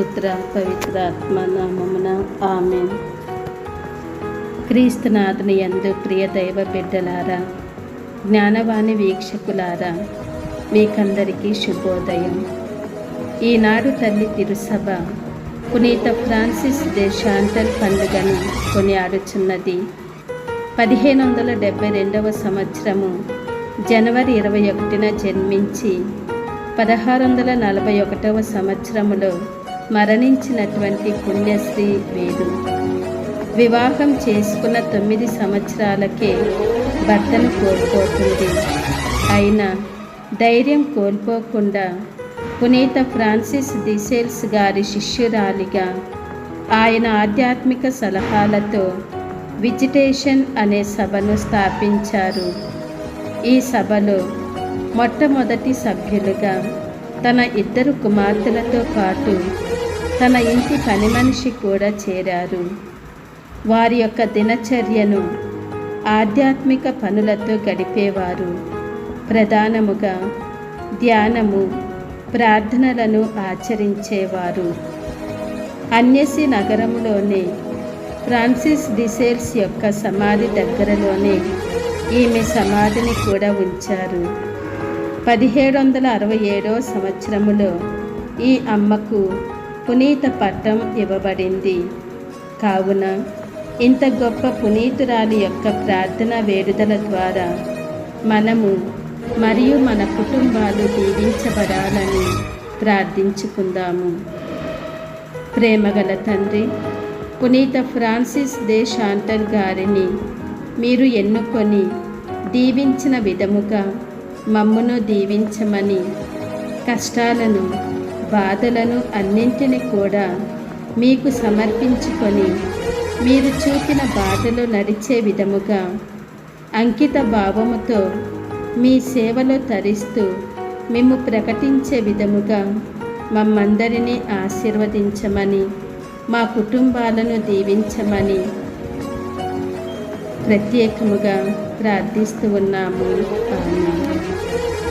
పుత్ర పవిత్ర ఆత్మ నామమున ఆమేన్. క్రీస్తునాథుని యందు ప్రియ దైవ బిడ్డలారా, జ్ఞానవాణి వీక్షకులారా, మీకందరికీ శుభోదయం. ఈనాడు తల్లి తిరుసభ పునీత ఫ్రాన్సిస్ దే శాంటల్ పండుగను కొనియాడుచున్నది. 1572వ సంవత్సరము జనవరి 21న జన్మించి 1641వ సంవత్సరములో మరణించినటువంటి పుణ్యశ్రీ వీరు. వివాహం చేసుకున్న 9 సంవత్సరాలకే భర్తను కోల్పోతుంది. అయినా ధైర్యం కోల్పోకుండా పునీత ఫ్రాన్సిస్ ది సేల్స్ గారి శిష్యురాలిగా ఆయన ఆధ్యాత్మిక సలహాలతో విజిటేషన్ అనే సభను స్థాపించారు. ఈ సభలో మొట్టమొదటి సభ్యులుగా తన 2 కుమార్తెలతో పాటు తన ఇంటి పని మనిషి కూడా చేరారు. వారి యొక్క దినచర్యను ఆధ్యాత్మిక పనులతో గడిపేవారు. ప్రధానముగా ధ్యానము, ప్రార్థనలను ఆచరించేవారు. అన్యసి నగరంలోనే ఫ్రాన్సిస్ ది సేల్స్ యొక్క సమాధి దగ్గరలోనే ఈమె సమాధిని కూడా ఉంచారు. 1767వ సంవత్సరములో ఈ అమ్మకు పునీత పట్టం ఇవ్వబడింది. కావున ఇంత గొప్ప పునీతురాలి యొక్క ప్రార్థన వేడుదల ద్వారా మనము మరియు మన కుటుంబాలు దీవించబడాలని ప్రార్థించుకుందాము. ప్రేమగల తండ్రి, పునీత ఫ్రాన్సిస్ దే శాంటల్ గారిని మీరు ఎన్నుకొని దీవించిన విధముగా మమ్మును దీవించమని, కష్టాలను, బాధలను అన్నింటినీ కూడా మీకు సమర్పించుకొని మీరు చూపిన బాటలో నడిచే విధముగా అంకిత భావముతో మీ సేవలో తరిస్తూ మేము ప్రకటించే విధముగా మమ్మందరినీ ఆశీర్వదించమని, మా కుటుంబాలను దీవించమని ప్రత్యేకముగా ప్రార్థిస్తూ ఉన్నాము. ఆమేన్.